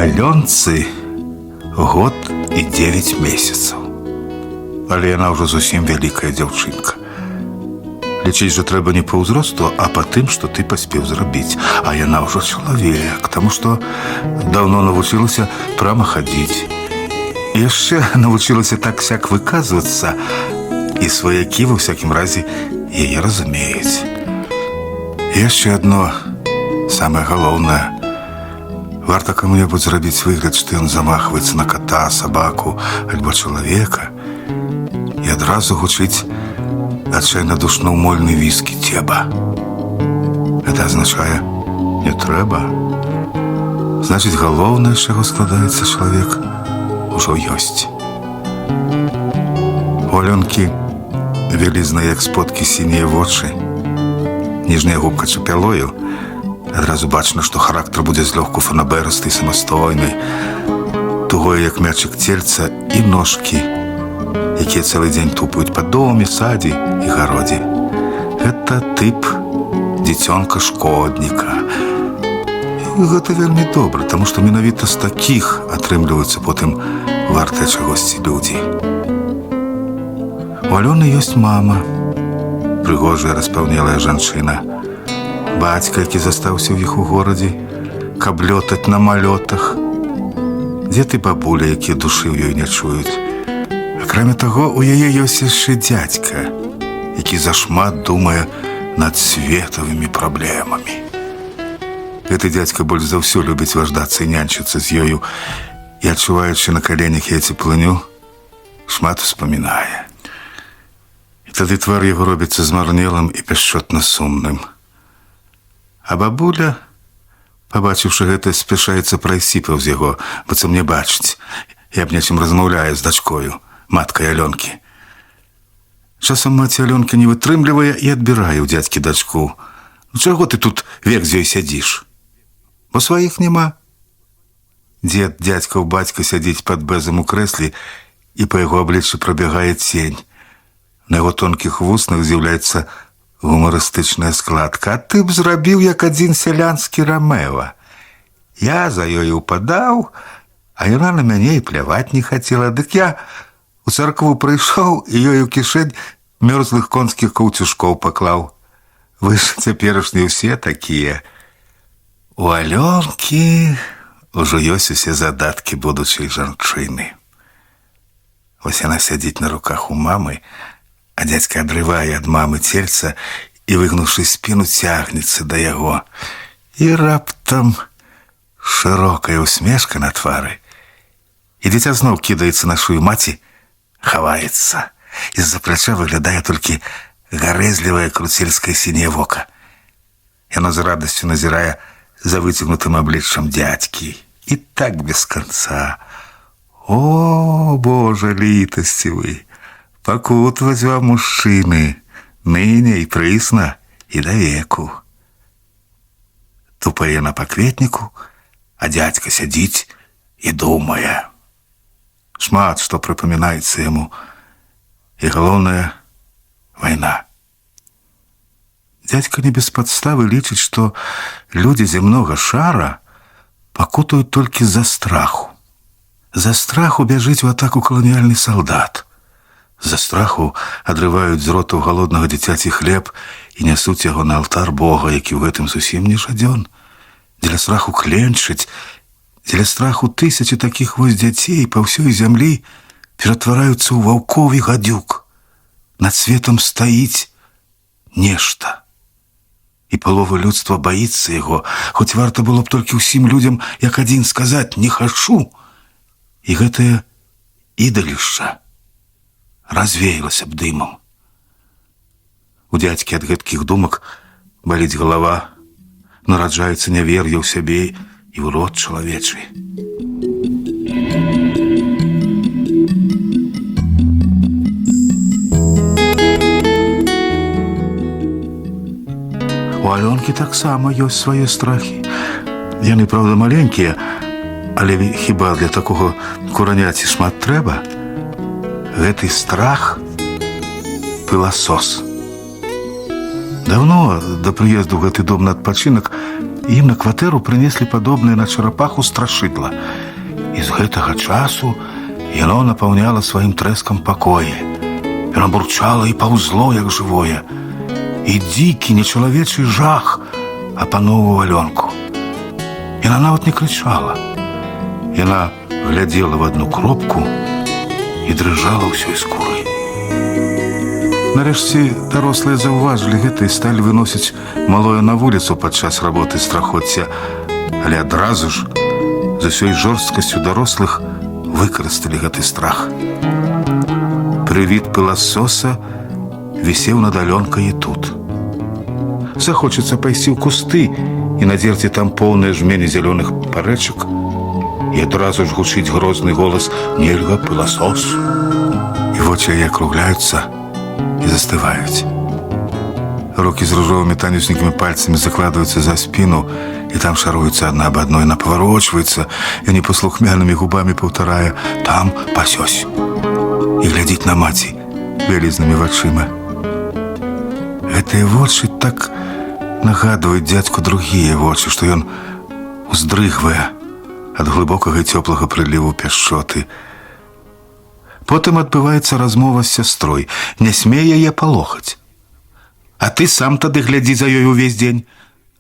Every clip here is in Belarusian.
Алёнцы год і 9 месяцаў. Але яна ўжо зусім вялікая дзяўчынка. Лічыць жа трэба не па ўзросту, а па тым, што ты паспеў зрабіць. А яна ўжо чалавек, таму што даўно навучылася прама хадзіць. І яшчэ навучылася так-сяк выказвацца, і сваякі ва ўсякім разе яе разумеюць. І яшчэ адно, самае галоўнае, варта каму-небудзь зрабіць выгляд, што ён замахваецца на кота, сабаку альбо чалавека, і адразу гучыць адчайна-душноўмольны віскі «Цеба». Гэта азначае «не трэба». Значыць, галоўнае, з чаго складаецца чалавек, ужо ёсць. У Алёнкі вялізныя, як сподкі, сінія вочы, ніжняя губка чапялою. Адразу бачна, што характар будзе злёгку фанабэрасты і самастойны, тугое, як мячык, цельца і ножкі, якія цэлы дзень тупаюць па доме, садзе і гародзе. Гэта тып дзіцёнка-шкодніка. І гэта вельмі добра, таму што менавіта з такіх атрымліваюцца потым вартыя чагосьці людзі. У Алёны ёсць мама, прыгожая, распаўнелая жанчына. Бацька, які застаўся ў іх у горадзе, каб лётаць на малётах. Дзед і бабуля, якія душы ў ёй не чуюць. Акрамя таго, у яе ёсць яшчэ дзядзька, які зашмат думае над светавымі праблемамі. Гэты дзядзька больш за ўсё любіць важдацца і нянчыцца з ёю, і, адчуваючы на каленях яе цеплыню, шмат успамінае. І тады твар яго робіцца змарнелым і бясчотна сумным. А бабуля, пабачыўшы гэта, спяшаецца прайсці паўз яго, быццам не бачыць, і аб нечым размаўляе з дачкою, маткай Алёнкі. Часам маці Алёнка не вытрымлівае і адбірае ў дзядзькі дачку. Ну чаго ты тут век з ёй сядзіш? Бо сваіх няма. Дзед, дзядзькаў бацька сядзіць пад бэзам у крэсле, і па яго абліччы прабягае цень. На яго тонкіх вуснах з'яўляецца гумарыстычная складка. А ты б зрабіў, як адзін сялянскі Рамева. Я за ёй упадаў, а яна на мяне і пляваць не хацела. Дык я у царкву прыйшоў і ёй у кішэнь мёрзлых конскіх каўцюшкоў паклаў. Вы ж цяперашнія ўсе такія. У Алёнкі ўжо ёсць усе задаткі будучай жанчыны. Вось яна сядзіць на руках у мамы, а дзядзька адрывае ад мамы цельца і, выгнуўшы спіну, цягнецца да яго. І раптам шырокая усмешка на твары. І дзіця зноў кідаецца на шыю маці, хаваецца. З-за пляча выглядае толькі гарэзлівае круцельскае сіняе вока. Яно з радасцю назірае за выцягнутым абліччам дзядзькі. І так без канца. О, Божа літасцівы! Пакутваць вам, мужчыны, ныне і прысна, і да веку. Тупае на пакветніку, а дзядзька сядзіць і думае. Шмат што прыпамінаецца яму. І галоўнае – вайна. Дзядзька не без падставы лічыць, што людзі зямнога шара пакутаюць толькі з-за страху. За страху бяжыць у атаку каланіяльны салдат. За страху адрываюць з ротаў галоднага дзіцяці хлеб і нясуць яго на алтар Бога, які ў гэтым зусім не жадзён. Дзеля страху кленчыць, дзеля страху тысячы такіх вось дзяцей па ўсёй зямлі ператвараюцца ў ваўкоў і гадзюк. Над светам стаіць нешта. І палова людства баіцца яго, хоць варта было б толькі ўсім людзям як адзін сказаць «не хачу». І гэтае ідалішча, развеялася б дымом. У дзядзькі ад гэткіх думак баліць галава, нараджаецца нявер'е ў сябе і ў род чалавечы. У Алёнкі таксама ёсць свае страхі. Яны, правда, маленькія, але хіба для такога кураняці шмат трэба? Гэты страх – пыласос. Давно, да прыезду ў гэты дом на адпачынак, ім на кватэру прынеслі падобнае на чарапаху страшыдла. І з гэтага часу яно напаўняла сваім трэскам пакоі. Яно бурчала і паўзло, як жывое. І дзікі, нечалавечы жах апаноўваў Алёнку. Яна нават не крычала. Яна глядзела в адну кропку і дрыжала ўсёй скурай. Нарэшце дарослыя заўважылі гэта і сталі выносіць малое на вуліцу падчас работы страхоцця, але адразу ж з усёй жорсткасцю дарослых выкарысталі гэты страх. Прывід пыласоса вісеў над Алёнкай і тут. Захочацца пайсці ў кусты і надзерці там поўныя жмені зялёных парэчак, і адразу ж гучыць грозны голас «Нельга, пыласос!» І вочы яе акругляюцца і застываюць. Рукі з ружовымі танюсенькімі пальцамі закладваюцца за спіну, і там шаруюцца адна аб адной, яна паварочваецца і непаслухмянымі губамі паўтарае «Там пасёсь!» і глядзіць на маці вялізнымі вачыма. Гэтыя вочы так нагадваюць дзядзьку другія вочы, што ён уздрыгвае ад глыбокага і цёплага прыліву пяшчоты. Потым адбываецца размова з сястрой. Не смей яе палохаць. А ты сам тады глядзі за ёй увесь дзень.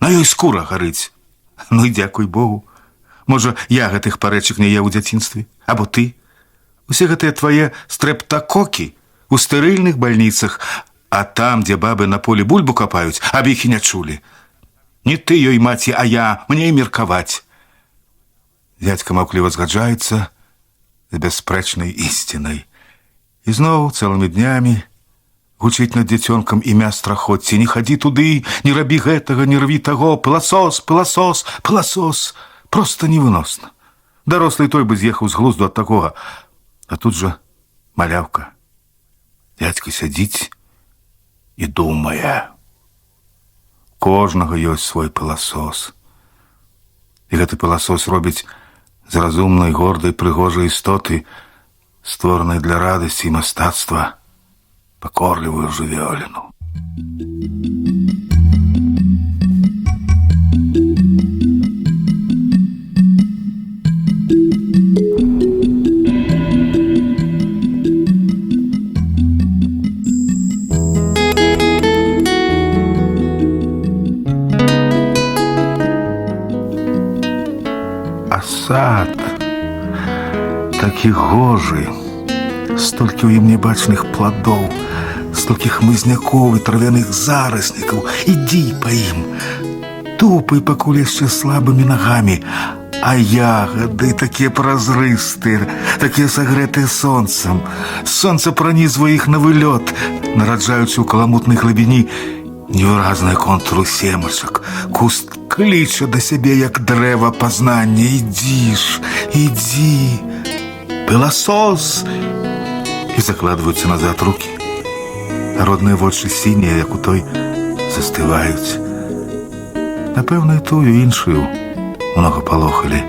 На ёй скура гарыць. Ну і дзякуй Богу. Можа, я гэтых парэчак не еў у дзяцінстве? Або ты? Усе гэтыя твае стрэптакокі у стэрыльных бальніцах, а там, дзе бабы на полі бульбу капаюць, аб іх і не чулі. Не ты ёй, маці, а я, мне і меркаваць. Дзядзька маўкліва згаджаецца з бясспрэчнай ісцінай. І зноў цэлымі днямі гучыць над дзіцёнкам імя страхоцці. Не хадзі туды, не рабі гэтага, не рві таго, пыласос, пыласос, пыласос. Проста невыносна. Дарослы той бы з'ехаў з глузду ад такога. А тут жа маляўка. Дзядзька сядзіць і думае. Кожнага ёсць свой пыласос. І гэты пыласос робіць з разумнай, гордай, прыгожай істоты, створанай для радасці і мастацтва, пакорлівую жывёліну. Сад такі гожы, столькі ў ім небачных пладоў, столькі хмызнякоў і травяных зараснікаў. Ідзі па ім, тупай пакуль яшчэ слабымі нагамі, а ягады такія празрыстыя, такія сагрэтыя сонцам. Сонца пранізвае іх на вылёт, нараджаючы ў каламутнай глыбіні невыразныя контуры семачак. Куст кліча да сябе, як дрэва пазнання. Ідзі ж, ідзі, пыласос! І закладваюцца назад рукі. Родныя вочы сінія, як у той, застываюць. Напэўна, і тую іншую многа палохалі.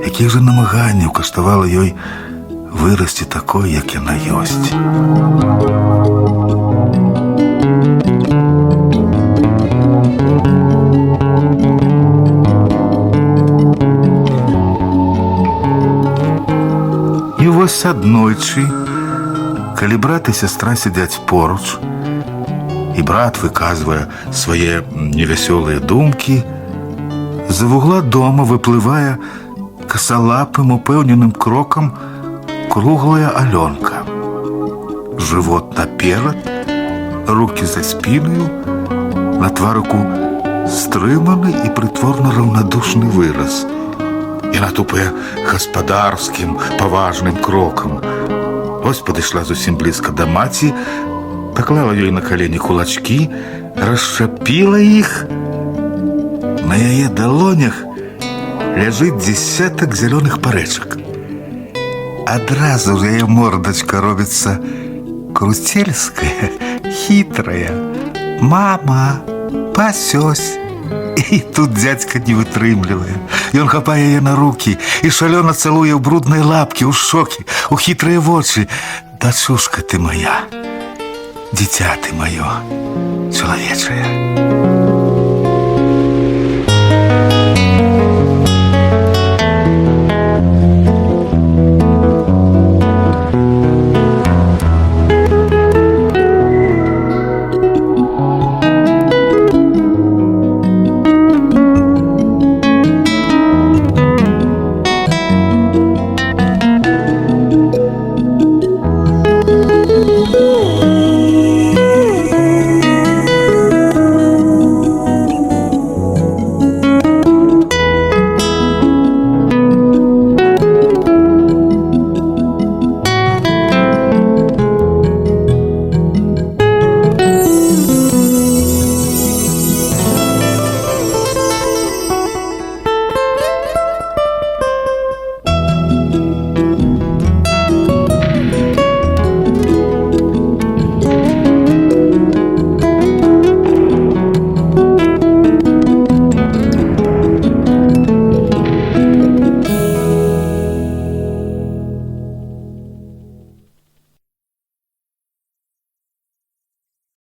Якіх жа намаганняў каштавала ёй вырасці такой, як яна ёсць. І вось аднойчы, калі брат і сястра сядзяць поруч, і брат выказвае свае невясёлыя думкі, з-за вугла дома выплывае касалапым, упэўненым крокам круглая Алёнка. Жывот наперад, рукі за спінаю, на тварыку стрыманы і прытворна раўнадушны выраз. Яна тупае гаспадарскім, паважным крокам. Ось падышла зусім блізка да маці, паклала ёй на калені кулачкі, расшчапіла іх. На яе далонях ляжыць дзесятак зялёных парэчак. Адразу ж яе мордачка робіцца крусцельская, хітрая. Мама, пасёсь. І тут дзядзька не вытрымлівае. Ён хапае яе на рукі і шалёна цалуе ў брудныя лапкі, ў шокі, у хітрыя вочы. Дачушка ты моя, дзіця ты маё, чалавечае.